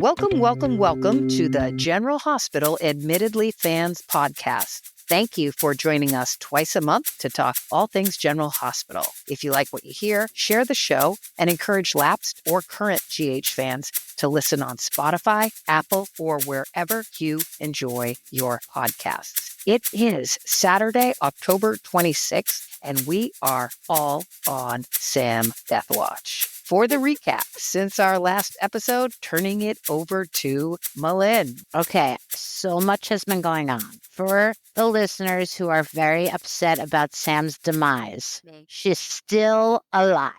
Welcome to the General Hospital Admittedly Fans podcast. Thank you for joining us twice a month to talk all things General Hospital. If you like what you hear, share the show and encourage lapsed or current GH fans to listen on Spotify, Apple, or wherever you enjoy your podcasts. It is Saturday, October 26th, and we are all on Sam Death Watch. For the recap, since our last episode, turning it over to Malin. Okay, so much has been going on. For the listeners who are very upset about Sam's demise, she's still alive.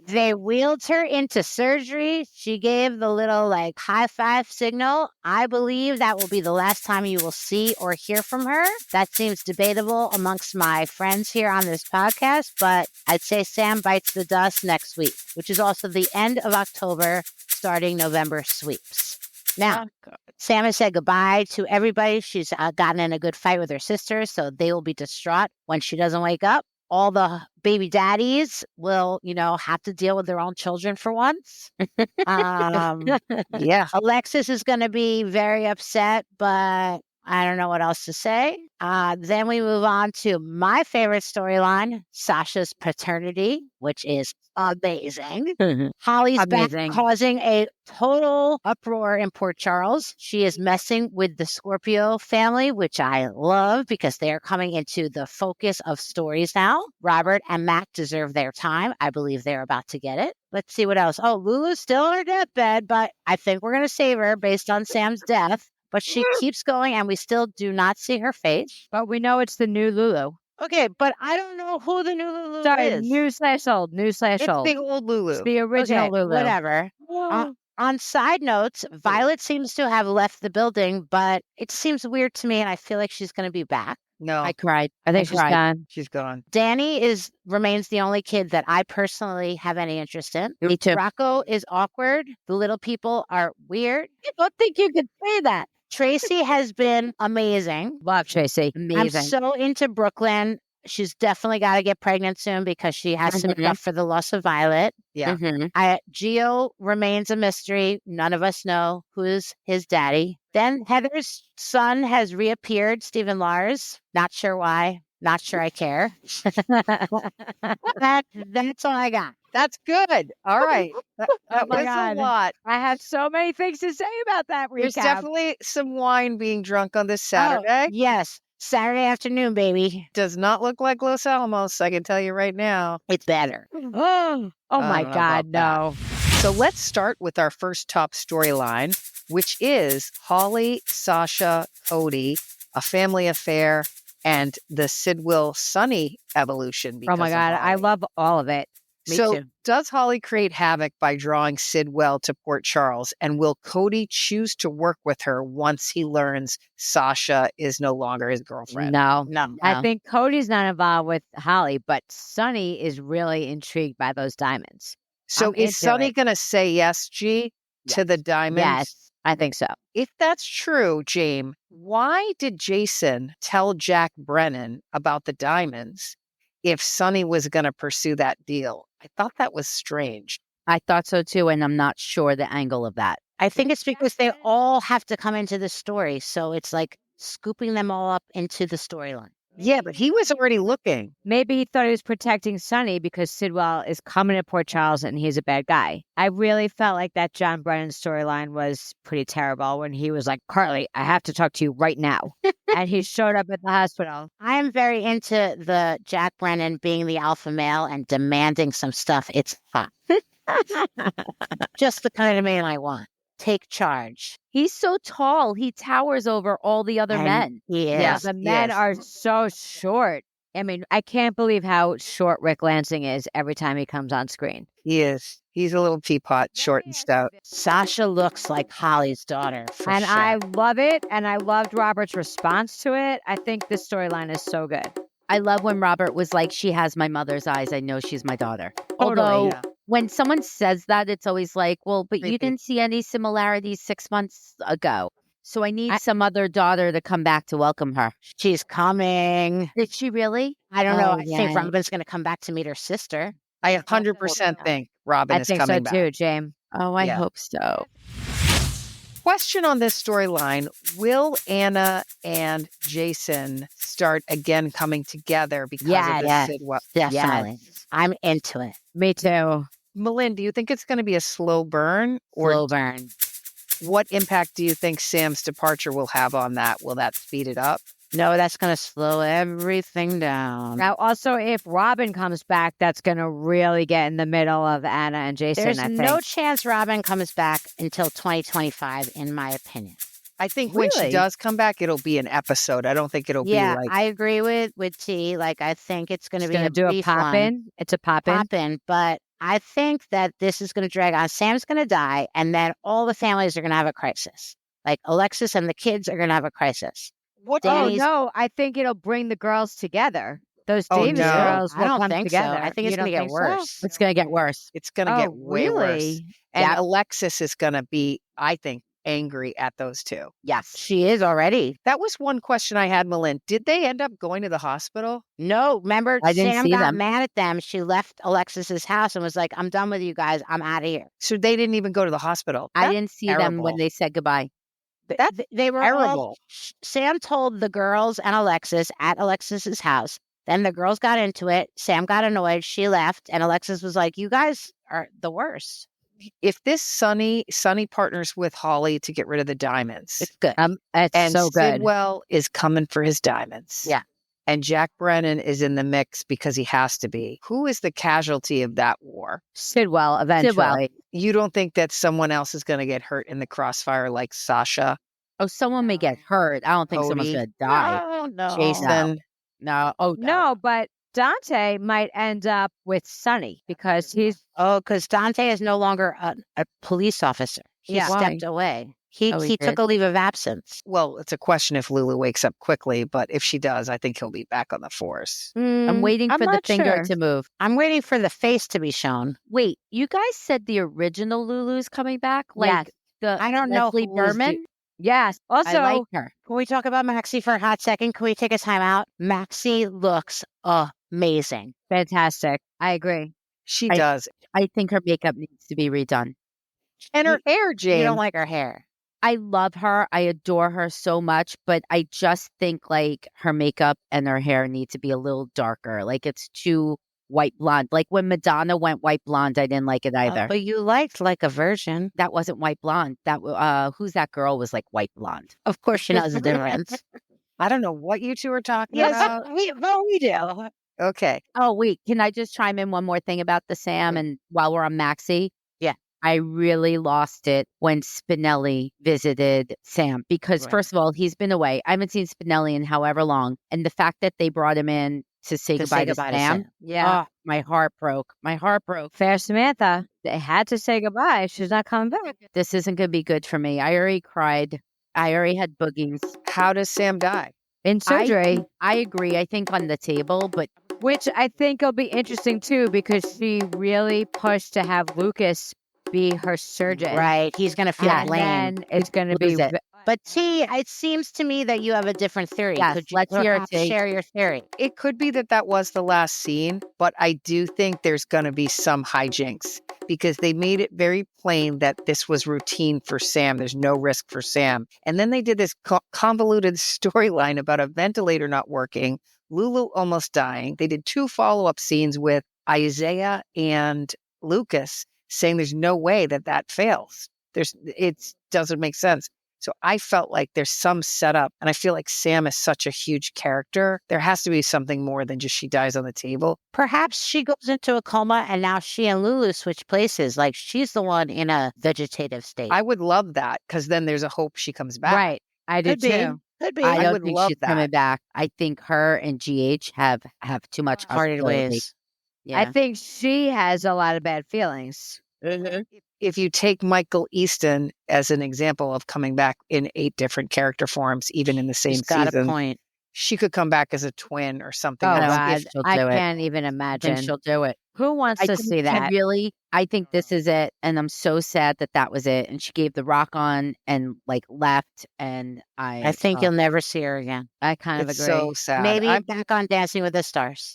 They wheeled her into surgery. She gave the little high five signal. I believe that will be the last time you will see or hear from her. That seems debatable amongst my friends here on this podcast, but I'd say Sam bites the dust next week, which is also the end of October, starting November sweeps. Now, Sam has said goodbye to everybody. She's gotten in a good fight with her sister, so they will be distraught when she doesn't wake up. All the baby daddies will, have to deal with their own children for once. Yeah. Alexis is going to be very upset, but I don't know what else to say. Then we move on to my favorite storyline, Sasha's paternity, which is amazing. Holly's back causing a total uproar in Port Charles. She is messing with the Scorpio family, which I love because they are coming into the focus of stories now. Robert and Mac deserve their time. I believe they're about to get it. Let's see what else. Oh, Lulu's still on her deathbed, but I think we're going to save her based on Sam's death. But she keeps going, and we still do not see her face. But we know it's the new Lulu. Okay, but I don't know who the new Lulu is. New/old. It's the old Lulu. It's the original Lulu. Whatever. On side notes, Violet seems to have left the building, but it seems weird to me, and I feel like she's going to be back. No. I cried. I think she's gone. She's gone. Danny remains the only kid that I personally have any interest in. Me too. Rocco is awkward. The little people are weird. I don't think you could say that. Tracy has been amazing. Love Tracy. Amazing. I'm so into Brooklyn. She's definitely got to get pregnant soon because she has to make up for the loss of Violet. Yeah. Gio remains a mystery. None of us know who's his daddy. Then Heather's son has reappeared, Stephen Lars. Not sure why. Not sure I care. That's all I got. That's good. All right. That was God. a lot. I have so many things to say about that recap. There's definitely some wine being drunk on this Saturday. Yes. Saturday afternoon, baby. Does not look like Los Alamos, I can tell you right now. It's better. Oh my God, no. So let's start with our first top storyline, which is Holly, Sasha, Cody, a family affair, and the Sidwell Sunny evolution. Oh my God, I love all of it. Me too. Does Holly create havoc by drawing Sidwell to Port Charles? And will Cody choose to work with her once he learns Sasha is no longer his girlfriend? No. I think Cody's not involved with Holly, but Sunny is really intrigued by those diamonds. So is Sunny going to say yes, G, to the diamonds? Yes, I think so. If that's true, Jaim, why did Jason tell Jack Brennan about the diamonds if Sunny was going to pursue that deal? I thought that was strange. I thought so too, and I'm not sure the angle of that. I think it's because they all have to come into the story. So it's like scooping them all up into the storyline. Yeah, but he was already looking. Maybe he thought he was protecting Sunny because Sidwell is coming to Port Charles and he's a bad guy. I really felt like that John Brennan storyline was pretty terrible when he was like, Carly, I have to talk to you right now. And he showed up at the hospital. I am very into the Jack Brennan being the alpha male and demanding some stuff. It's hot. Just the kind of man I want. Take charge. He's so tall. He towers over all the other men. Yeah, the men are so short. I mean, I can't believe how short Rick Lansing is every time he comes on screen. He is. He's a little teapot, short and stout. Sasha looks like Holly's daughter. And sure. I love it. And I loved Robert's response to it. I think this storyline is so good. I love when Robert was like, she has my mother's eyes. I know she's my daughter. Although when someone says that, it's always like, well, but you didn't see any similarities 6 months ago. So I need some other daughter to come back to welcome her. She's coming. Did she really? I don't know. I think Robin's going to come back to meet her sister. I 100% think Robin is coming back. I think so too, Jaim. Oh, I Yeah. hope so. Question on this storyline: will Anna and Jason start again coming together because of the Yes, Sidwell? definitely. I'm into it. Me too. Malin, do you think it's going to be a slow burn, or Slow burn. what impact do you think Sam's departure will have on that? Will that speed it up? No, that's going to slow everything down. Now, also, if Robin comes back, that's going to really get in the middle of Anna and Jason, There's I think. no chance Robin comes back until 2025, in my opinion. I think when she Really? does come back, it'll be an episode. I don't think it'll be like. I agree with T. Like, I think it's going to It's be going to a do a brief pop one. in. It's a pop in. Pop in, but I think that this is going to drag on. Sam's going to die, and then all the families are going to have a crisis. Like Alexis and the kids are going to have a crisis. What? Danny's- Oh, no. I think it'll bring the girls together. Those Oh, Davis no. girls I will don't come think so. together. I think You it's going to don't get think so? worse. It's going to get worse. It's going to get way worse. And Yep. Alexis is going to be, I think, angry at those two. Yes. She is already. That was one question I had, Malin. Did they end up going to the hospital? No, remember, I didn't Sam see got them. mad at them. She left Alexis's house and was like, I'm done with you guys. I'm out of here. So they didn't even go to the hospital. I That's didn't see them terrible. when they said goodbye. That's They were terrible. all. Sam told the girls and Alexis at Alexis's house. Then the girls got into it. Sam got annoyed. She left. And Alexis was like, you guys are the worst. If this Sunny partners with Holly to get rid of the diamonds, It's good. It's and so good. Sidwell is coming for his diamonds. Yeah. And Jack Brennan is in the mix because he has to be. Who is the casualty of that war? Sidwell, eventually. You don't think that someone else is going to get hurt in the crossfire like Sasha? Oh, someone may get hurt. I don't think someone's Cody? going to die. Oh, no. Jason? No. Oh, no, but Dante might end up with Sonny because he's. Oh, because Dante is no longer a police officer. He Yeah. stepped away. He Oh, he took did? a leave of absence. Well, it's a question if Lulu wakes up quickly, but if she does, I think he'll be back on the force. I'm waiting I'm for the not finger sure. to move. I'm waiting for the face to be shown. Wait, you guys said the original Lulu's coming back? Like Yes. the I don't know Leslie who was Berman? Yes. Also, I like her. Can we talk about Maxie for a hot second? Can we take a time out? Maxie looks amazing. fantastic. I agree. She I- does. I think her makeup needs to be redone. And her hair, You James. don't like her hair. I love her. I adore her so much, but I just think like her makeup and her hair need to be a little darker. Like it's too white blonde. Like when Madonna went white blonde, I didn't like it either. But you liked like a version. That wasn't white blonde. That who's that girl was like white blonde. Of course she knows the difference. I don't know what you two are talking Yes, about. we do. Okay. Oh wait, can I just chime in one more thing about the Sam and while we're on Maxie? Yeah. I really lost it when Spinelli visited Sam because Right. first of all, he's been away. I haven't seen Spinelli in however long. And the fact that they brought him in to say goodbye to Sam. Yeah. Oh, my heart broke. My heart broke. Fair Samantha. They had to say goodbye. She's not coming back. This isn't going to be good for me. I already cried. I already had boogies. How does Sam die? In surgery, I agree. I think on the table, but which I think will be interesting too, because she really pushed to have Lucas be her surgeon. Right. He's going to feel And lame. then it's going to be. Lose it. But T, it seems to me that you have a different theory. Yes, Could you let's hear it, perhaps T. share your theory? It could be that that was the last scene, but I do think there's going to be some hijinks because they made it very plain that this was routine for Sam. There's no risk for Sam. And then they did this convoluted storyline about a ventilator not working, Lulu almost dying. They did 2 follow-up scenes with Isaiah and Lucas saying there's no way that that fails. It doesn't make sense. So I felt like there's some setup, and I feel like Sam is such a huge character. There has to be something more than just she dies on the table. Perhaps she goes into a coma and now she and Lulu switch places. Like she's the one in a vegetative state. I would love that because then there's a hope she comes back. Right. I do Could be. too. Could be. I I don't would think love she's coming that. back. I think her and GH have too much Parted hostility. ways. Yeah. I think she has a lot of bad feelings. If you take Michael Easton as an example of coming back in 8 different character forms, even in the same She's got a season, point. she could come back as a twin or something. Oh, I don't else. think God. she'll I do it. can't even I imagine. think she'll do it. Who wants I to think see she that? really, I think this is it, and I'm so sad that that was it. And she gave the rock on and like left, and I think you'll never see her again. I kind of It's agree. so sad. Maybe back on Dancing with the Stars.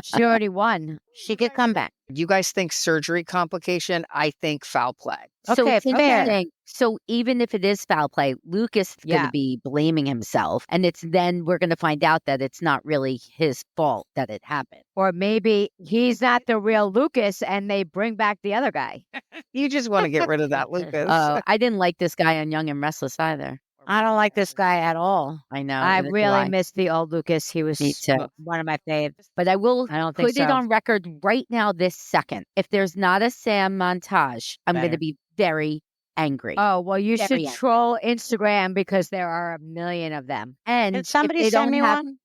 She already won. She could come back. You guys think surgery complication? I think foul play. So Okay, it's fair. interesting. So even if it is foul play, Lucas is going Yeah. to be blaming himself, and it's then we're going to find out that it's not really his fault that it happened. Or maybe he's not the real Lucas and they bring back the other guy. You just want to get rid of that, Lucas. I didn't like this guy on Young and Restless either. I don't like this guy at all. I know. I neither do really I. miss the old Lucas. He was Me too. one of my faves. But I will I don't think put it so. on record right now, this second. If there's not a Sam montage, I'm going to Better. be very angry. Oh, well, you Very should angry. troll Instagram because there are a million of them. And Can if somebody they send don't me have, one?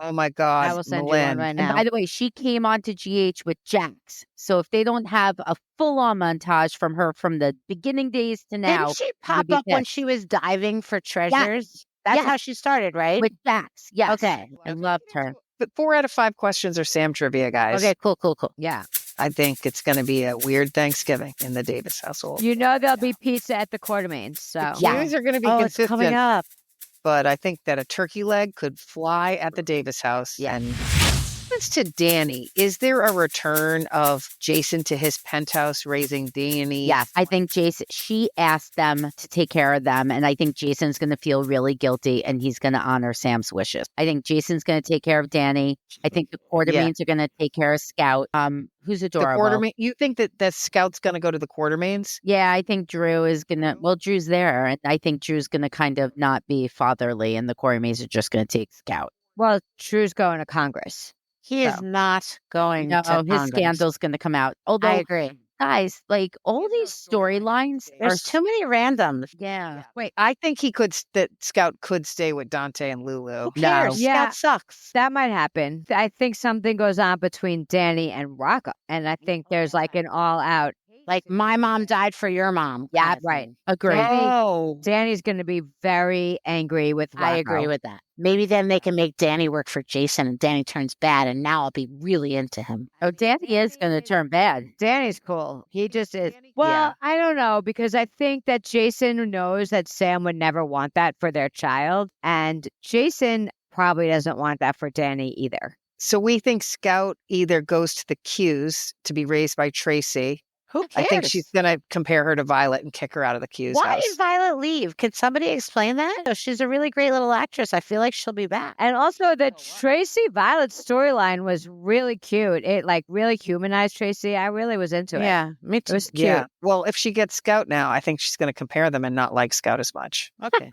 Oh my God. I will send you one Malin. right and now. by the way, she came onto GH with Jax. So if they don't have a full-on montage from her from the beginning days to now, Didn't she I would pop be up when pissed. she was diving for treasures? That's Yes. how she started, right? With Jax, yes. Okay. I loved her. But 4 out of 5 questions are Sam trivia, guys. Okay, cool. Yeah. I think it's going to be a weird Thanksgiving in the Davis household. You know there'll be pizza at the Quartermains. So The Yeah. cues are going to be Oh, it's coming consistent, up. but I think that a turkey leg could fly at the Davis house. Yeah. And it's to Danny. Is there a return of Jason to his penthouse raising Danny? Yes, I think Jason, she asked them to take care of them. And I think Jason's going to feel really guilty and he's going to honor Sam's wishes. I think Jason's going to take care of Danny. I think the Quartermains are going to take care of Scout, who's The adorable. Quartermain. You think that Scout's going to go to the Quartermains? Yeah, I think Drew is going to, well, Drew's there. And I think Drew's going to kind of not be fatherly and the Quartermains are just going to take Scout. well, Drew's going to Congress. He is So. not going No, to his Congress. scandal's going to come out. Although, I agree. guys, like all these storylines are There's too many randoms. yeah. Wait, I think that Scout could stay with Dante and Lulu. Who cares? Yeah. Scout sucks. That might happen. I think something goes on between Danny and Rocco. And I think there's like an all out. Like my mom died for your mom. Yeah, kind of right. thing. Agree. Oh, Danny's going to be very angry with Rocco. I agree with that. Maybe then they can make Danny work for Jason and Danny turns bad and now I'll be really into him. Oh, Danny is going to turn bad. Danny's cool. He just is. Well, Yeah. I don't know because I think that Jason knows that Sam would never want that for their child. And Jason probably doesn't want that for Danny either. so we think Scout either goes to the Q's to be raised by Tracy. Who I cares? think she's going to compare her to Violet and kick her out of the Q's Why house. did Violet leave? Could somebody explain that? Oh, she's a really great little actress. I feel like she'll be back. And also the Tracy Violet storyline was really cute. It like really humanized Tracy. I really was into it. Yeah, me It too. was cute. Yeah. Well, if she gets Scout now, I think she's going to compare them and not like Scout as much. Okay.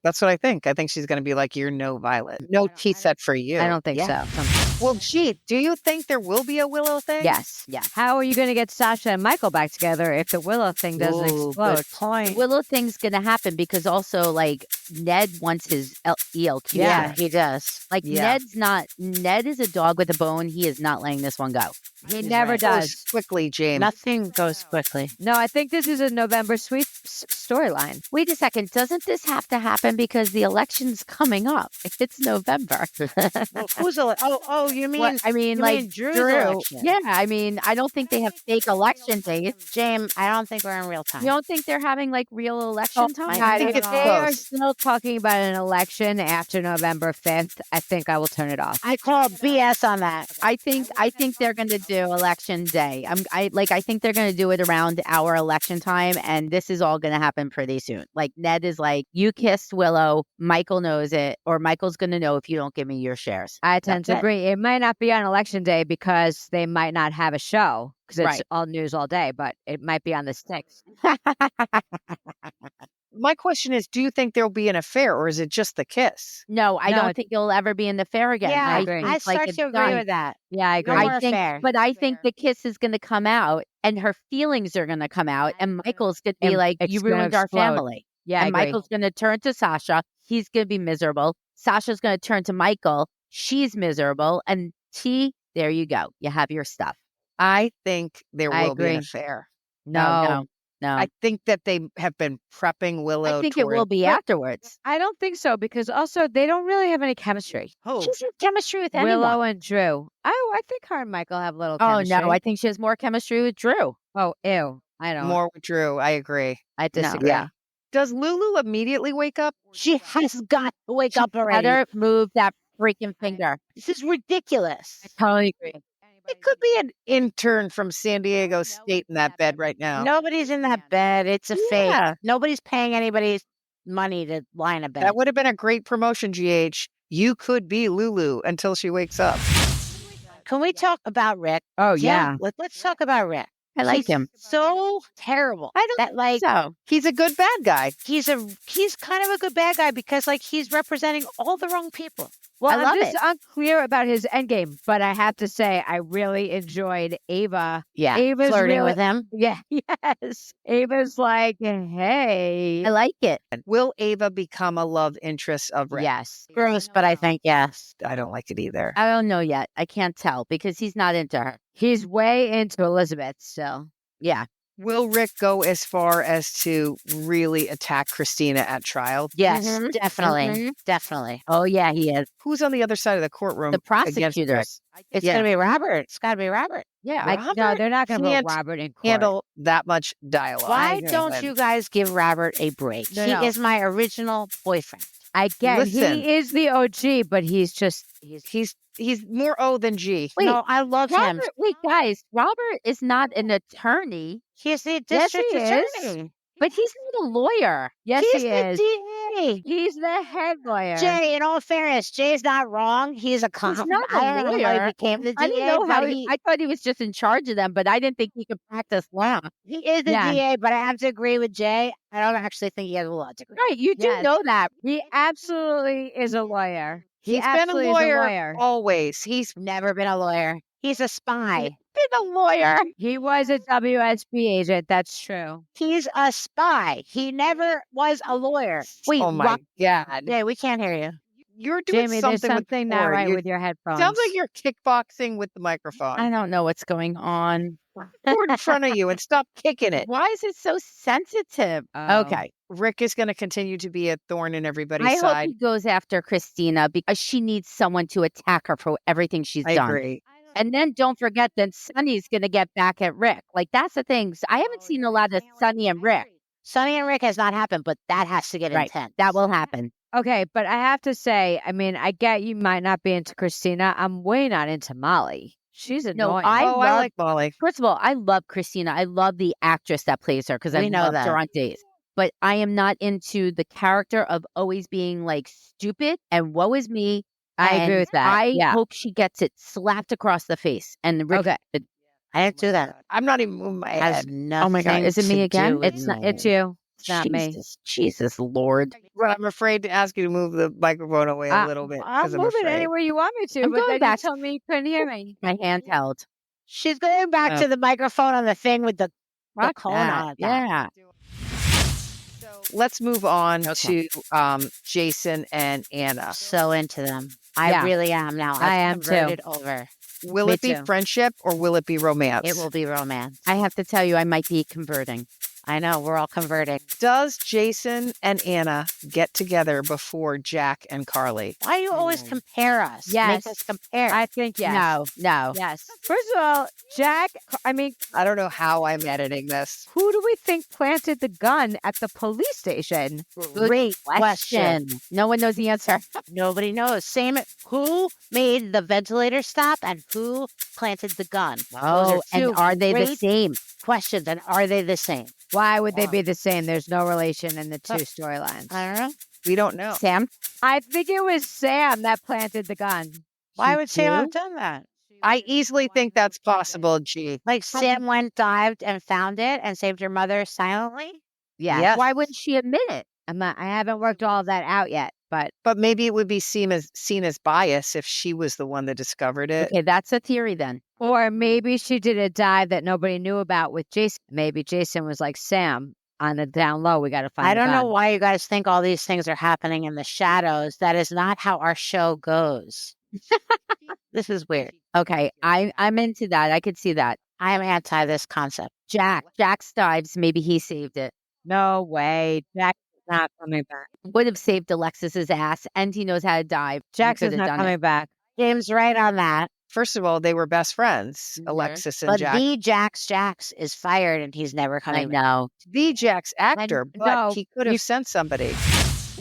That's what I think. I think she's going to be like, you're no Violet. No tea set for you. I don't think Yeah. so. Well, gee, do you think there will be a Willow thing? Yes. Yes. How are you going to get Sasha and Michael back together if the Willow thing doesn't Ooh, explode? good point. Willow thing's going to happen because also like Ned wants his ELQ. Yeah, back. he does. Like Yeah. Ned is a dog with a bone. He is not letting this one go. He He's never right. does. Quickly, James. Nothing goes quickly. No, I think this is a November sweep storyline. Wait a second. Doesn't this have to happen because the election's coming up? If it's November. Well, who's oh, you mean? What- I mean, you like mean Drew's Drew. election? Yeah, I mean, I don't think they have fake election dates. James, I don't think we're in real time. You don't think they're having like real election time? I God, think if it's they are close. still talking about an election after November 5th, I think I will turn it off. I call BS on that. I think they're going to do election day. I think they're going to do it around our election time, and this is all going to happen pretty soon. Like Ned is like, you kissed Willow. Michael knows it, or Michael's going to know if you don't give me your shares. I tend That's to it. agree. It might not be on election day because they might not have a show because it's Right. all news all day, but it might be on the 6th. My question is, do you think there'll be an affair or is it just the kiss? No, I No, don't think you'll ever be in the fair again. Yeah, I agree. think, I start it's to agree done. with that. Yeah, I agree. No I more think, affair. but I think the kiss is going to come out, and her feelings are going to come out, and Michael's going to be And like, it's "You gonna ruined our explode. family." Yeah, I And agree. Michael's going to turn to Sasha. He's going to be miserable. Sasha's going to turn to Michael. She's miserable, and there you go. You have your stuff. I think there I will be an agree. affair. No. No. I think that they have been prepping Willow. I think it will be But- afterwards. I don't think so because also they don't really have any chemistry. Oh, She's in chemistry with Willow anyone. and Drew. Oh, I think her and Michael have little Oh, chemistry. no. I think she has more chemistry with Drew. Oh, ew. I don't. more with Drew. I agree. I disagree. Yeah. Does Lulu immediately wake up? She has got to wake up already. Better move that freaking finger. This is ridiculous. I totally agree. It could be an intern from San Diego State in that bed right now. Nobody's in that bed. It's a fake. Yeah. Nobody's paying anybody's money to lie in a bed. That would have been a great promotion, GH. You could be Lulu until she wakes up. Can we talk about Rick? Oh, yeah. Let's talk about Rick. I like He's him. so terrible. I don't that like So he's a good bad guy. he's kind of a good bad guy because like he's representing all the wrong people. Well, I love I'm just it. unclear about his endgame, but I have to say I really enjoyed Ava. Yeah, Ava's flirting really- with him. Yeah, yes. Ava's like, hey. I like it. Will Ava become a love interest of Rick? Yes. Gross, but I think yes. I don't like it either. I don't know yet. I can't tell because he's not into her. He's way into Elizabeth still. Yeah. Will Rick go as far as to really attack Christina at trial? Yes, Mhm, definitely. Definitely. Oh yeah, he is. Who's on the other side of the courtroom? The against Rick? prosecutors. It's Yeah. gonna be Robert. It's gotta be Robert. Yeah. Robert no, they're not going to can't put Robert in court. Handle that much dialogue. Why agree. don't you guys give Robert a break? No, he no. is my original boyfriend. I get Listen. he is the OG, but he's He's more O than G. Wait, no, I love him. Wait, guys, Robert is not an attorney, He's the Yes, district he is. attorney. but he's not a lawyer. yes, He's he the is. DA. He's the head lawyer. Jay, in all fairness, Jay's not wrong. He's a con. not a I don't know how lawyer. he became the DA, I didn't know how but I thought he was just in charge of them, but I didn't think he could practice law. he is the Yeah. DA, but I have to agree with Jay. I don't actually think he has a law degree. Right, you do Yes. know that. He absolutely is a lawyer. He He's been a absolutely is lawyer always. He's Never been a lawyer. He's a spy. Been a lawyer. He was a WSB agent. That's true. He's a spy. He never was a lawyer. Wait, oh my God. Yeah, we can't hear you. You're doing Jamie, there's something with something the not cord. right You- with your headphones. Sounds like you're kickboxing with the microphone. I don't know what's going on. Cord in front of you and stop kicking it. Why is it so sensitive? Oh. Okay. Rick is going to continue to be a thorn in everybody's I hope side. he goes after Christina because she needs someone to attack her for everything she's I done. agree. And then don't forget that Sonny's going to get back at Rick. Like, that's the thing. I haven't seen a lot of Sonny and Rick. Sonny and Rick has not happened, but that has to get Right. intense. That will happen. Okay, but I have to say, I mean, I get you might not be into Christina. I'm way not into Molly. She's annoying. I I love- like Molly. First of all, I love Christina. I love the actress that plays her because I We know loved that. her on Days. But I am not into the character of always being like stupid and woe is me. I agree And with that. I Yeah. hope she gets it slapped across the face. And Rick, Okay. I didn't do that. I'm not even moving my Has head. nothing. Oh my God, is it me to again? do with It's not. me. It's you. It's not me. Jesus Lord. But I'm afraid to ask you to move the microphone away a little bit. I'll 'cause I'm move it afraid. anywhere you want me to, I'm but going then back. you told me you couldn't hear me. My handheld. She's going back Oh. to the microphone on the thing with the Fuck cone that. on it. Yeah. Let's move on Okay. to Jason and Anna. So into them. I Yeah. really am now. I am I've too. converted over. Will Me it be too. friendship or will it be romance? It will be romance. I have to tell you, I might be converting. I know. We're all converting. Does Jason and Anna get together before Jack and Carly? Why do you always compare us? Yes. Make us compare. I think yes. No. Yes. First of all, Jack, I mean, I don't know how I'm editing this. who do we think planted the gun at the police station? Great question. No one knows the answer. Nobody knows. Same. Who made the ventilator stop and who planted the gun? Those Oh, two and are they the great same? questions? And are they the same? Why would they Wow. be the same? There's no relation in the two storylines. I don't know. We don't know. Sam? I think it was Sam that planted the gun. Why You would Sam do? have done that? I easily think that's possible, G. Like Sam went, dived, and found it and saved her mother silently? Yeah. Yes. Why wouldn't she admit it? I haven't worked all of that out yet, but But maybe it would be seen as bias if she was the one that discovered it. Okay, that's a theory then. or maybe she did a dive that nobody knew about with Jason. Maybe Jason was like, Sam, on the down low, we got to find I the don't know gun." why you guys think all these things are happening in the shadows. That is not how our show goes. This is weird. Okay, I'm into that. I could see that. I am anti this concept. Jax dives. Maybe he saved it. No way. Jax is not coming back. Would have saved Alexis's ass, and he knows how to dive. Jax is not coming back. James right on that. First of all, they were best friends, Mhm. Alexis and But Jack. the Jax is fired and he's never I coming back. know. The Jack's actor, but no, he could have sent somebody.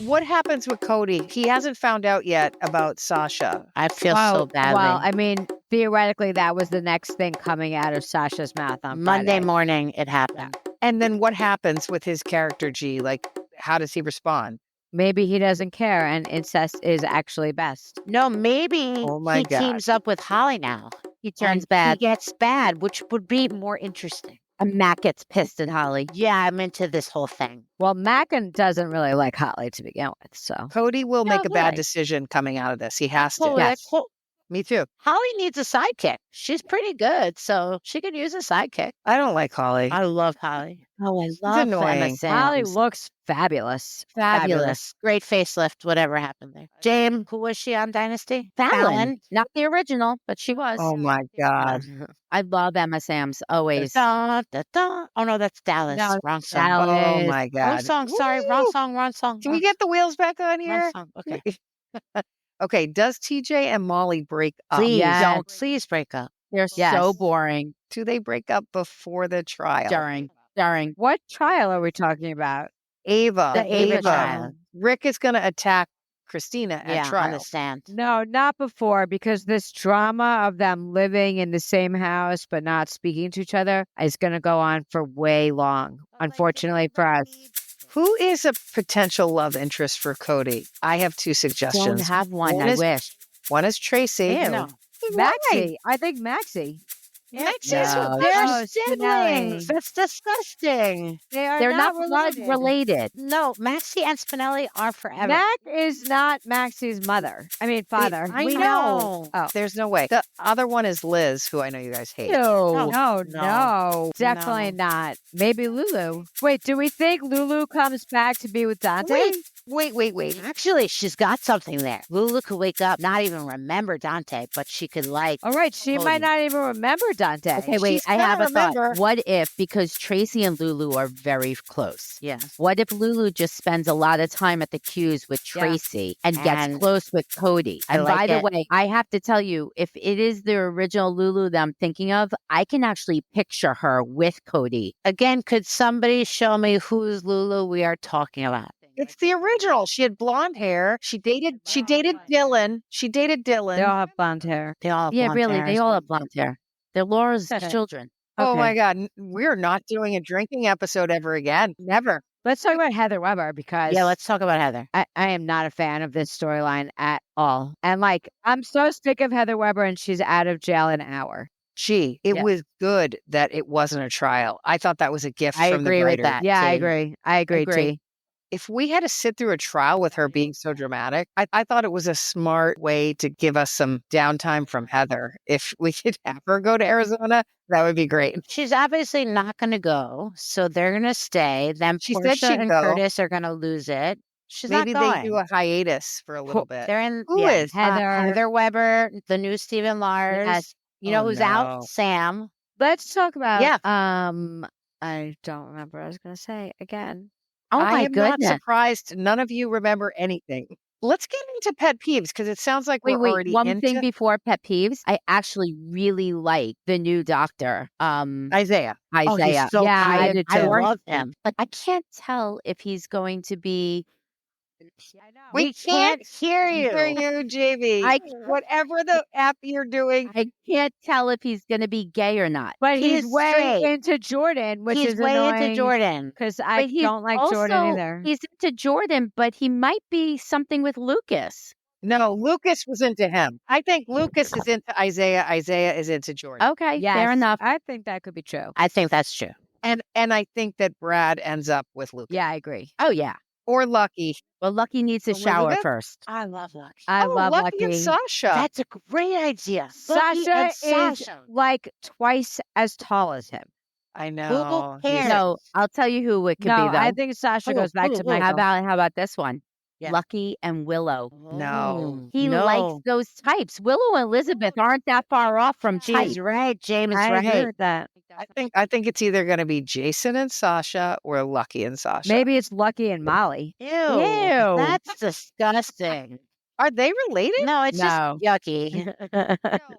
What happens with Cody? He hasn't found out yet about Sasha. I feel so badly. Well, I mean, theoretically, that was the next thing coming out of Sasha's mouth on Monday Friday. morning, it happened. And then what happens with his character, G? Like, how does he respond? Maybe he doesn't care, and incest is actually best. No, maybe Oh my he God. teams up with Holly now. He turns And bad, He gets bad, which would be more interesting. and Mac gets pissed at Holly. Yeah, I'm into this whole thing. Well, Mac doesn't really like Holly to begin with, so. Cody will make a bad really? decision coming out of this. He has to. Totally, Yes. that's cool. Me too. Holly needs a sidekick. She's pretty good, so she could use a sidekick. I don't like Holly. I love Holly. Oh, I love Emma annoying. Samms. Holly looks fabulous. Fabulous. Great facelift, whatever happened there. Jaim, who was she on Dynasty? Fallon. Not the original, but she was. Oh my God. I love Emma Samms, always. Da, da, da. Oh, no, that's Dallas. No, Wrong song. Dallas. Oh my Wrong God. song. Sorry. Wrong Woo! song. Wrong song. Can we get the wheels back on wrong here? song? Okay. Okay. Does TJ and Molly break up? Please Yes. don't. Please break up. They're Yes. so boring. Do they break up before the trial? During. What trial are we talking about? Ava. The Ava trial. Rick is going to attack Christina at Yeah, on trial. the stand. No, not before, because this drama of them living in the same house but not speaking to each other is going to go on for way long, unfortunately for us. Who is a potential love interest for Cody? I have two Don't suggestions. have one. One I is- wish. One is Tracy. Ew. No. Maxie. I think Maxie. Maxie's No. They're Oh, siblings. That's disgusting. They're not blood related. No, Maxie and Spinelli are forever. Mac is not Maxie's mother. I mean, father. I We know. know. Oh. There's no way. The other one is Liz, who I know you guys hate. No, No. no, definitely not. Maybe Lulu. Wait, do we think Lulu comes back to be with Dante? Wait. Actually, she's got something there. Lulu could wake up, not even remember Dante, but she could like. All right, she Cody. might not even remember Dante. Okay, wait, She's I gotta have a remember. thought. What if, because Tracy and Lulu are very close, Yeah. what if Lulu just spends a lot of time at the queues with Yeah. Tracy and gets And- close with Cody? I And like by the it. way, I have to tell you, if it is the original Lulu that I'm thinking of, I can actually picture her with Cody. Again, could somebody show me whose Lulu we are talking about? It's the original. She had blonde hair. She dated Dylan. She dated Dylan. They all have blonde hair. They all have Yeah, blonde really, hair. they all have blonde hair. They're Laura's Okay. children. Oh Okay. my God. We're not doing a drinking episode ever again. Never. Let's talk about Heather Weber because Yeah, let's talk about Heather. I am not a fan of this storyline at all. And like, I'm so sick of Heather Weber and she's out of jail in an hour. Gee, it Yeah. was good that it wasn't a trial. I thought that was a gift I from agree the with writer. that. Yeah, I T. agree. I agree, Agree. T. If we had to sit through a trial with her being so dramatic, I thought it was a smart way to give us some downtime from Heather. If we could have her go to Arizona, that would be great. She's obviously not going to go, so they're going to stay. Then She said Portia she'd and go. Curtis are going to lose it. She's Maybe not they going. do a hiatus for a little bit. They're in. Who yeah, is? Heather Weber, the new Stephen Lars. Yes. You know Oh, who's no. out? Sam. Let's talk about Yeah. I don't remember what I was gonna say again. Oh I my am not goodness. surprised none of you remember anything. Let's get into pet peeves because it sounds like we're Wait, already one into thing before pet peeves. I actually really like the new doctor, Isaiah. Oh, he's Isaiah. so Yeah, I good. did I too. love him. But I can't tell if he's going to be. I know. We can't hear Hear you, JV. I- Whatever the app you're doing. I can't tell if he's going to be gay or not. But he's He's way straight. into Jordan, which He's is way annoying. into Jordan. Because I But he's don't like also, Jordan either. He's into Jordan, but he might be something with Lucas. No, Lucas was into him. I think Lucas is into Isaiah. Isaiah is into Jordan. Okay, Yes, fair enough. I think that could be true. I think that's true. And I think that Brad ends up with Lucas. Yeah, I agree. Oh yeah. Or Lucky. Well, Lucky needs to shower Elizabeth? first. I love Lucky. I love Lucky and Lucky. Sasha. That's a great idea. Lucky Sasha and is Sasha. like twice as tall as him. I know. cares? He's- No, I'll tell you who it could No, be though. I think Sasha Who? goes back Who? to Who? Michael. How about this one? Lucky and Willow. No. He likes those types. Willow and Elizabeth aren't that far off from type. She's right. Jaim is I agree right. with that. I think it's either going to be Jason and Sasha or Lucky and Sasha. Maybe it's Lucky and Molly. Ew. Ew. That's disgusting. Are they related? No, it's No. just yucky.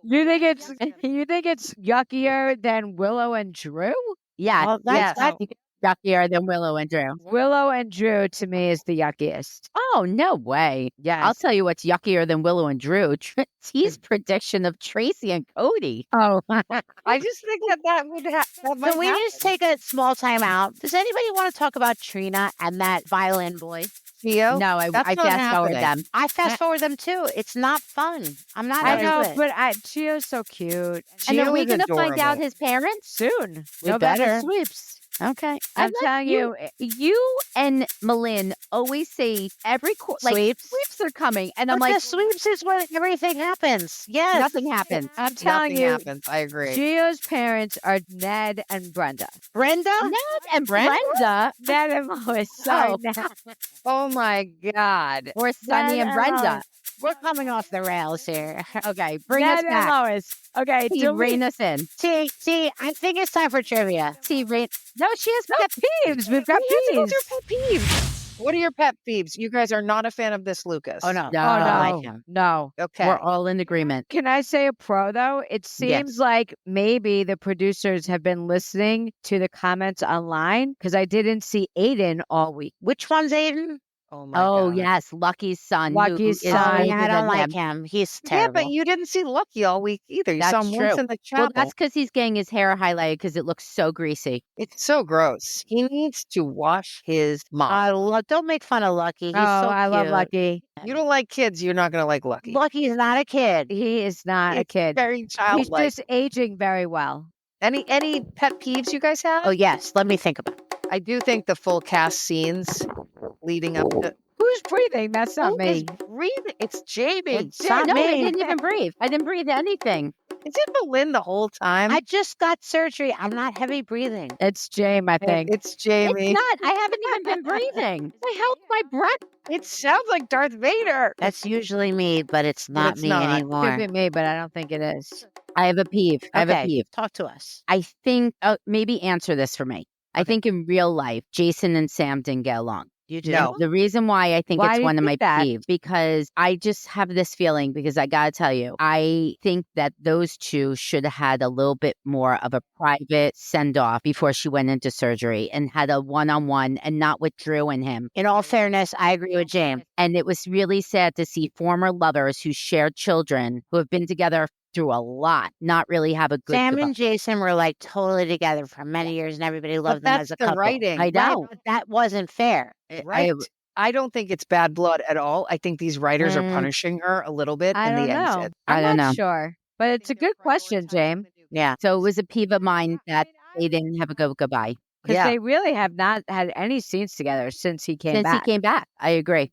You think it's yuckier than Willow and Drew? Yeah, Well, that's yes. Yuckier than Willow and Drew. Willow and Drew to me is the yuckiest. Oh, no way. Yes. I'll tell you what's yuckier than Willow and Drew. T's prediction of Tracy and Cody. Oh, I just think that would happen. Can we just take a small time out? Does anybody want to talk about Trina and that violin boy? Theo? No, I That's not fast forward happening. them. I fast forward them too. It's not fun. I'm not I into know, it. but Gio's so cute. And are Gio we is going to find out adorable. his parents? Soon. We No better. better sweeps. Okay. I'm telling you, You and Malin always say every Sweeps? sweeps are coming. And I'm But like, the sweeps is when everything happens. Yes. nothing happens. I'm telling Nothing you, happens. I agree. Gio's parents are Ned and Brenda. Brenda? Ned and Brenda. Ned and Lois. Sorry, Oh. Ned. Oh my God. Or Sunny and Brenda. We're coming off the rails here. Okay, bring Ned us and back. Lois. Okay, T, do we- rein us in. T, I think it's time for trivia. T, rein. No, she has No, peeves. We've got What's peeves. your pet peeves? What are your pet peeves? You guys are not a fan of this, Lucas. Oh, no. No, I Oh, like him. no. Okay. We're all in agreement. Can I say a pro though? It seems like maybe the producers have been listening to the comments online because I didn't see Aiden all week. Which one's Aiden? Oh my Oh, God. yes, Lucky's son. Lucky's who is son. Oh, older yeah, I than don't like him. him. He's Yeah, terrible. but you didn't see Lucky all week either. You saw That's him once true. in the Well, chapel. that's because he's getting his hair highlighted because it looks so greasy. It's so gross. He needs to wash his mop. Don't make fun of Lucky. He's Oh, so I love cute. Lucky. You don't like kids, you're not going to like Lucky. Lucky's not a kid. He is not a It's kid. very He's childlike. just aging very well. Any pet peeves you guys have? Oh, yes. Let me think about it. I do think the full cast scenes leading up to Who's breathing? That's not Who is me. breathing? It's Jamie. It's not No, I me. didn't even breathe. I didn't breathe anything. Is it Malin the whole time? I just got surgery. I'm not heavy breathing. It's Jaim, I think. It's Jamie. It's not. I haven't even been breathing. I held my breath. It sounds like Darth Vader. That's usually me, but it's not it's me not. Could anymore. be me, but I don't think it is. I have a peeve. I have a Okay, peeve. talk to us. I think, maybe answer this for me. I think in real life, Jason and Sam didn't get along. You do? No. The reason why I think Why it's do you one of my think that? peeves, because I just have this feeling, because I got to tell you, I think that those two should have had a little bit more of a private send off before she went into surgery and had a one-on-one and not with Drew and him. In all fairness, I agree with James. And it was really sad to see former lovers who shared children who have been together through a lot not really have a good Sam goodbye. and Jason were like totally together for many years, and everybody loved them that's as a the couple. writing. I know. Right, but that wasn't fair. Right. I don't think it's bad blood at all. I think these writers are Mm. punishing her a little bit I in don't the know. exit. I I'm don't not know. sure. But it's a good question, James. Yeah. So it was a peeve of mine that they didn't have a good goodbye. Because Yeah. they really have not had any scenes together since he came Since back. he came back. I agree.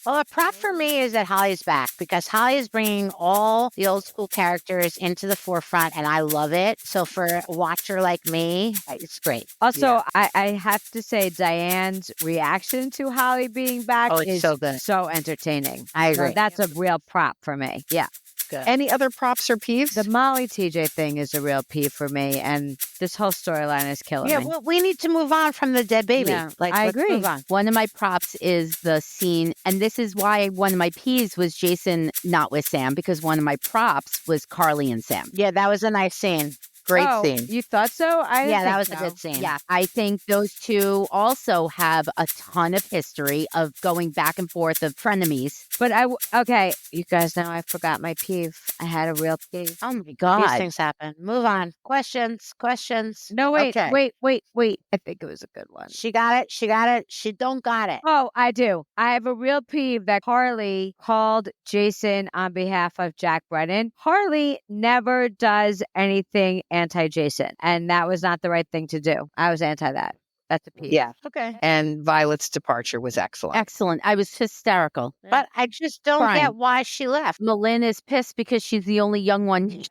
Well, a prop for me is that Holly's back because Holly is bringing all the old school characters into the forefront, and I love it. So for a watcher like me, it's great. Also, I have to say, Diane's reaction to Holly being back Oh, it's is so good. so entertaining. I So agree. that's a real prop for me. Yeah. Good. Any other props or peeves? The Molly TJ thing is a real peeve for me, and this whole storyline is killing Yeah, me. well, we need to move on from the dead baby. Yeah, Like, I let's agree. Move on. One of my props is the scene, and this is why one of my peeves was Jason not with Sam, because one of my props was Carly and Sam. Yeah, that was a nice scene. Great Oh, scene. You thought so? I didn't Yeah, that think was a so. good scene. Yeah, I think those two also have a ton of history of going back and forth of frenemies. But okay, you guys know I forgot my peeve. I had a real peeve. Oh my These God. things happen. Move on. Questions. No, wait, Okay. wait. I think it was a good one. She got it. She got it. She don't got it. Oh, I do. I have a real peeve that Harley called Jason on behalf of Jack Brennan. Harley never does anything anti-Jason, and that was not the right thing to do. I was anti that. That's a peeve. Yeah. Okay. And Violet's departure was excellent. Excellent. I was hysterical. But I just don't Crying. get why she left. Malin is pissed because she's the only young one.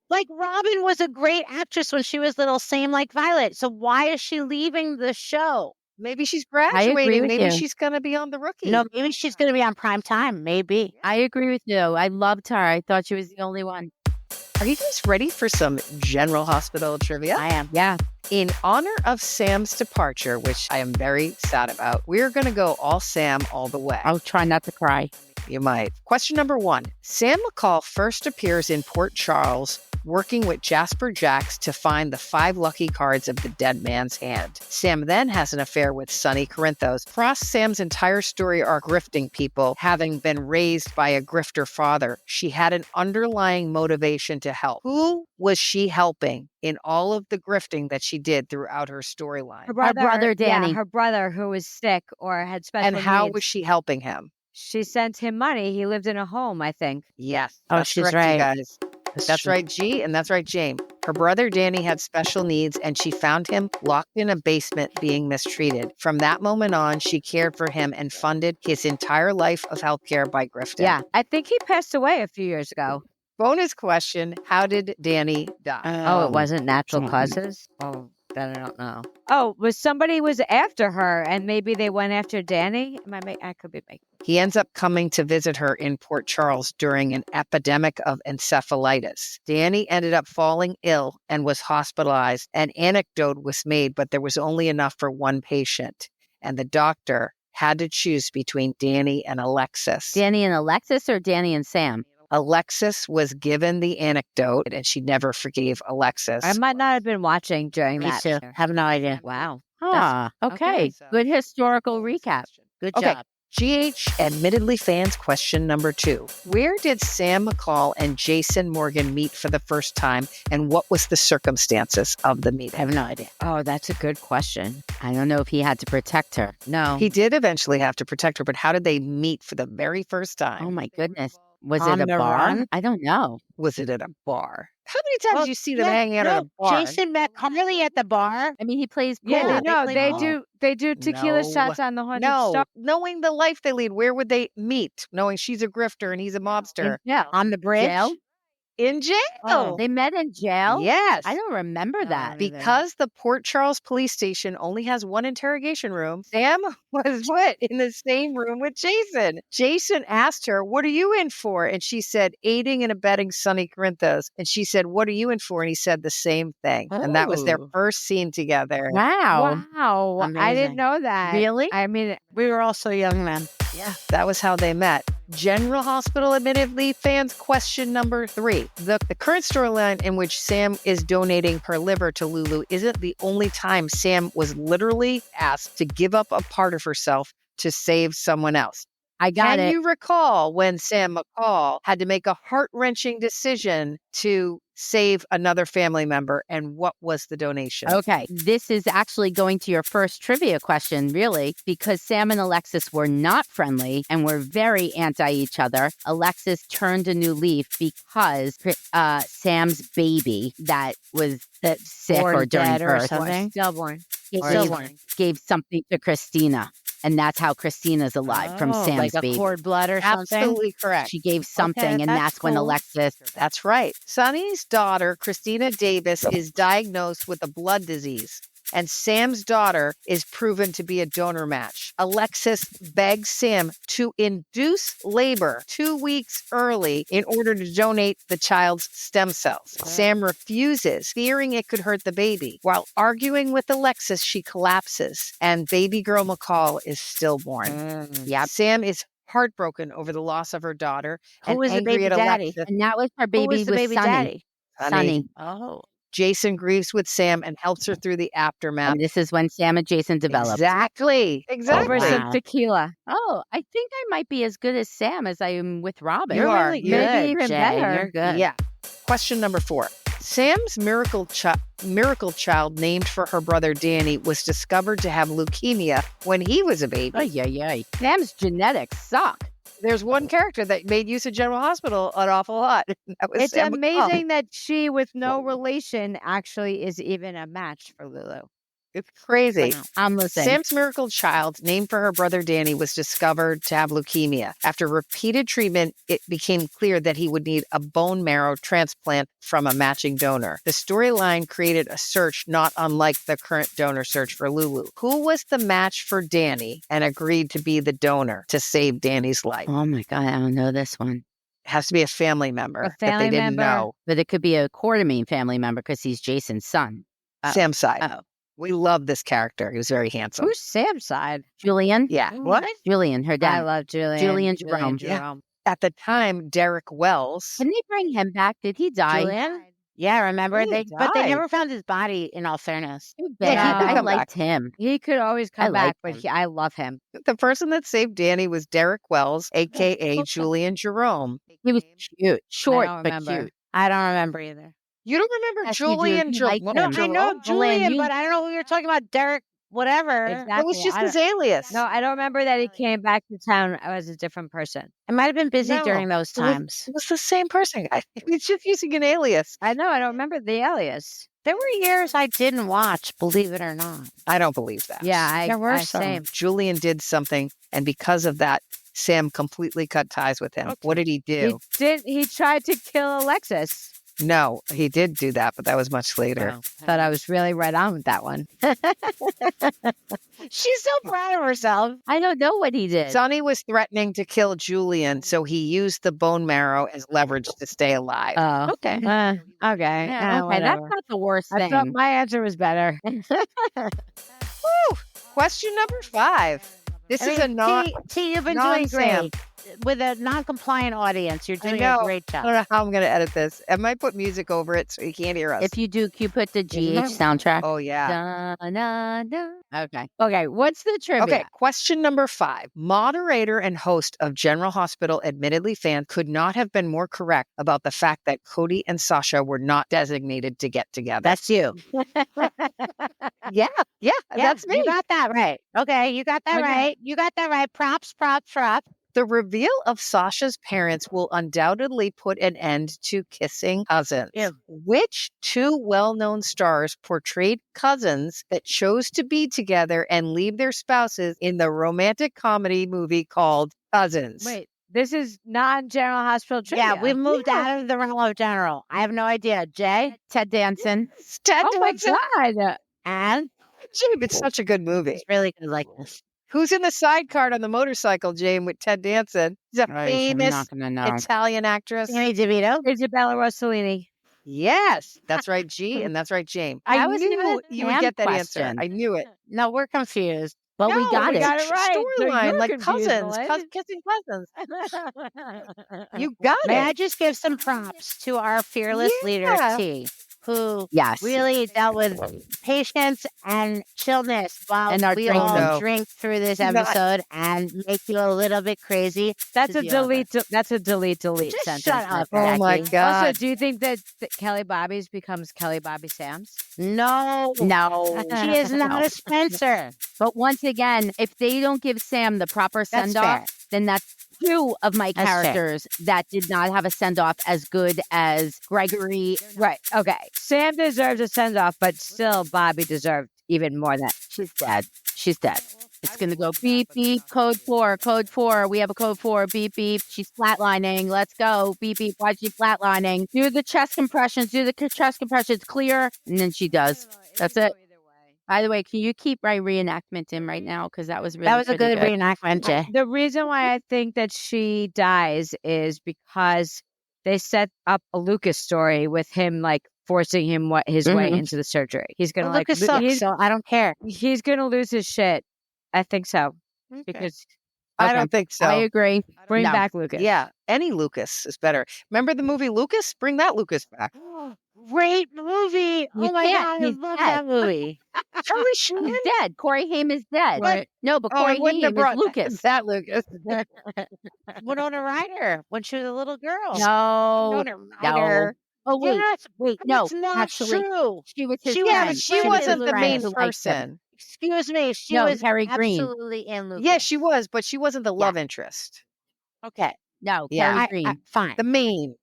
Like Robin was a great actress when she was little, same like Violet. So why is she leaving the show? Maybe she's agree graduating. with Maybe you. she's going to be on The Rookie. No, maybe she's going to be on prime time. Maybe. I agree with you. I loved her. I thought she was the only one. Are you guys ready for some General Hospital trivia? I am. Yeah. In honor of Sam's departure, which I am very sad about, we're going to go all Sam all the way. I'll try not to cry. You might. Question number 1. Sam McCall first appears in Port Charles working with Jasper Jacks to find the 5 lucky cards of the dead man's hand. Sam then has an affair with Sonny Corinthos. Across Sam's entire story arc grifting people, having been raised by a grifter father, she had an underlying motivation to help. Who was she helping in all of the grifting that she did throughout her storyline? Her brother, Danny. Yeah, her brother who was sick or had special And how needs. was she helping him? She sent him money. He lived in a home, I think. Yes. Oh, that's she's correct, right. you guys. That's right, G, and that's right, Jaim. Her brother Danny had special needs, and she found him locked in a basement being mistreated. From that moment on, she cared for him and funded his entire life of healthcare by grifting. Yeah, I think he passed away a few years ago. Bonus question, how did Danny die? Oh, it wasn't natural can't- causes? Oh, that I don't know. Oh, somebody was after her, and maybe they went after Danny? I could be making. He ends up coming to visit her in Port Charles during an epidemic of encephalitis. Danny ended up falling ill and was hospitalized. An anecdote was made, but there was only enough for one patient. And the doctor had to choose between Danny and Alexis. Danny and Alexis or Danny and Sam? Alexis was given the anecdote, and she never forgave Alexis. I might not have been watching during Me that. too. Have no idea. Wow. Ah, okay. so- Good historical recap. Good Okay. job. GH Admittedly Fans question number 2. Where did Sam McCall and Jason Morgan meet for the first time, and what was the circumstances of the I meeting? have no idea. Oh, that's a good question. I don't know if he had to protect her. No. He did eventually have to protect her, but how did they meet for the very first time? Oh my goodness. Was On it a the bar? run? I don't know. Was it at a bar? How many times Well, do you see them yeah, hanging out at no, a bar? Jason met Carly at the bar. I mean, he plays pool. Yeah, they no, play they ball. do. They do tequila No. shots on the 100 No, Star. knowing the life they lead, where would they meet? Knowing she's a grifter and he's a mobster. Yeah. On the bridge. Jail? In jail. Oh. They met in jail? Yes. I don't remember No, that. I don't either. Because the Port Charles police station only has one interrogation room, Sam was put in the same room with Jason. Jason asked her, "What are you in for?" And she said, "Aiding and abetting Sonny Corinthos." And she said, "What are you in for?" And he said the same thing. And that was their Oh. first scene together. Wow. Wow. I Amazing. didn't know that. Really? I mean, We were also young then. Yeah, that was how they met. General Hospital Admittedly Fans question number 3. The current storyline in which Sam is donating her liver to Lulu isn't the only time Sam was literally asked to give up a part of herself to save someone else. I got Can it. you recall when Sam McCall had to make a heart-wrenching decision to save another family member, and what was the donation? Okay, this is actually going to your first trivia question, really, because Sam and Alexis were not friendly and were very anti each other. Alexis turned a new leaf because Sam's baby that was sick Born or during dead or birth something. stillborn. gave something to Christina. And that's how Christina's alive from Oh, Sam's like a baby. cord blood or something. Absolutely correct. She gave something, and that's that's when cool. Alexis. That's right. Sonny's daughter, Christina Davis, is diagnosed with a blood disease, and Sam's daughter is proven to be a donor match. Alexis begs Sam to induce labor 2 weeks early in order to donate the child's stem cells. Sam refuses, fearing it could hurt the baby. While arguing with Alexis, she collapses, and baby girl McCall is stillborn. Yep. Sam is heartbroken over the loss of her daughter Who and was the angry baby at daddy? Alexis. And that was her Who baby was the with baby Sonny. daddy? Sonny. Oh. Jason grieves with Sam and helps her through the aftermath. And this is when Sam and Jason developed. Exactly. Over wow. some tequila. Oh, I think I might be as good as Sam as I am with Robin. You are. really You're good, Maybe even Jay. better. You're good. Yeah. Question number 4. Sam's miracle child named for her brother Danny was discovered to have leukemia when he was a baby. Ay, ay, ay. Sam's genetics suck. There's one character that made use of General Hospital an awful lot. That was It's Sam McCall. amazing that she, with no relation, actually is even a match for Lulu. It's crazy. Wow. I'm listening. Sam's miracle child, named for her brother Danny, was discovered to have leukemia. After repeated treatment, it became clear that he would need a bone marrow transplant from a matching donor. The storyline created a search not unlike the current donor search for Lulu. Who was the match for Danny and agreed to be the donor to save Danny's life? Oh my God, I don't know this one. It has to be a family member A that they family didn't member? know. But it could be a Quartermain family member because he's Jason's son. Oh. Sam's side. Oh. We love this character. He was very handsome. Who's Sam's side? Julian? Yeah. What? Julian, her I dad. love Julian. Julian Jerome. Yeah. At the time, Derek Wells. Can they bring him back? Did he die? Julian? Yeah, remember? He But they died. never found his body, in all fairness. Yeah, he I come liked back. him. He could always I come back, like but him. I love him. The person that saved Danny was Derek Wells, a.k.a. Julian Jerome. He was cute, short don't but remember. cute. I don't remember either. You don't remember Yes, you do. Julian You like Jerome? him. No, I know Julian, you- but I don't know who you're talking about. Derek, whatever. Exactly. That was just I his don't- alias. No, I don't remember that he came back to town as a different person. I might have been busy No, during those it was- times. It was the same person. He's just using an alias. I know. I don't remember the alias. There were years I didn't watch, believe it or not. I don't believe that. Yeah, There were some. same. Julian did something, and because of that, Sam completely cut ties with him. Okay. What did he do? He tried to kill Alexis. No, he did do that, but that was much later. Oh. Thought I was really right on with that one. She's so proud of herself. I don't know what he did. Sonny was threatening to kill Julian, so he used the bone marrow as leverage to stay alive. Oh, Okay. okay. Yeah, Okay, that's whatever. not the worst I thing. thought my answer was better. Woo! Question number 5. This is a non. T, you've been doing non-Sam. great. With a non-compliant audience, you're doing know. a great I job. don't know how I'm going to edit this. I might put music over it so you can't hear us. If you do, can you put the GH Yeah. soundtrack? Oh, yeah. Da, da, da. Okay. Okay, what's the trivia? Okay, question number 5. Moderator and host of General Hospital Admittedly Fan could not have been more correct about the fact that Cody and Sasha were not designated to get together. That's you. yeah, Yeah, that's me. You got that right. Okay, you got that When you- right. You got that right. Props, props, props. The reveal of Sasha's parents will undoubtedly put an end to kissing cousins. Ew. Which 2 well-known stars portrayed cousins that chose to be together and leave their spouses in the romantic comedy movie called Cousins? Wait, this is non-general hospital trivia. Yeah, we moved out of the realm of general. I have no idea. Jay Ted Danson. It's Ted Oh my Danson. God. and Jaim, it's such a good movie. it's really good like this. Who's in the sidecar on the motorcycle, Jaim, with Ted Danson? He's a I'm famous not gonna know. Italian actress. Sammy DeVito. Isabella Rossellini. Yes, that's right, G, and that's right, Jaim. That I was knew not a you would Sam get that answer. question. I knew it. No, we're confused. But we No, got we it. got it right. So Storyline, you're like confused, cousins, Malin. kissing cousins. You got May I it. just give some props to our fearless leader, Yeah. T, who Yes. really dealt with patience and chillness while And our we drink all note. drink through this Not- episode and make you a little bit crazy. That's To a be delete. That's a delete Just sentence. shut up, Oh my Jackie. God. Also, do you think that Kelly Bobby's becomes Kelly Bobby Sam's? No, No. she is not a Spencer. But once again, if they don't give Sam the proper That's send fair. off, then that's 2 of my That's fair. characters that did not have a send off as good as Gregory. Right. Okay. Sam deserves a send off, but still, Bobby deserved even more than. She's dead. She's dead. It's going to go beep, beep, code 4, code 4. We have a code 4, beep, beep. She's flatlining. Let's go. Beep, beep. Why is she flatlining? Do the chest compressions. Do the chest compressions. Clear. And then she does. That's it. By the way, can you keep my reenactment in right now? Because that was really That was a pretty good reenactment, Jay. The reason why I think that she dies is because they set up a Lucas story with him like forcing him his way Mhm. into the surgery. He's gonna Well, like Lucas sucks, so I don't care. he's gonna lose his shit. I think so because I Okay. don't think so. I agree. bring No. back Lucas. Yeah, any Lucas is better. Remember the movie Lucas? Bring that Lucas back. Great movie. Oh my can't. God, I He's love dead. that movie. Charlie Sheen. He's dead. Corey Haim is dead. Right. No, but Oh, I Corey wouldn't have Haim is brought Lucas. that Lucas. Winona Ryder when she was a little girl. No. Winona No. Ryder. Oh, wait. Yes, Wait, no. it's not Actually, true. she was his She was- Yeah, friend. but she She was wasn't his the friend main who liked him. person. Excuse me. She No, was Harry Green. absolutely in Lucas. Yeah, she was, but she wasn't the love interest. Okay. No, Yeah. Carrie Green. Fine. The main.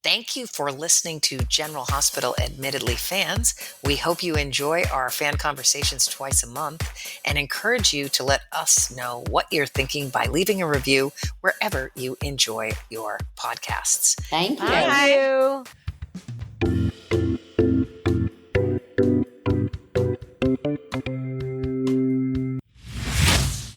Thank you for listening to General Hospital Admittedly fans. We hope you enjoy our fan conversations twice a month and encourage you to let us know what you're thinking by leaving a review wherever you enjoy your podcasts. Thank you. Thank you.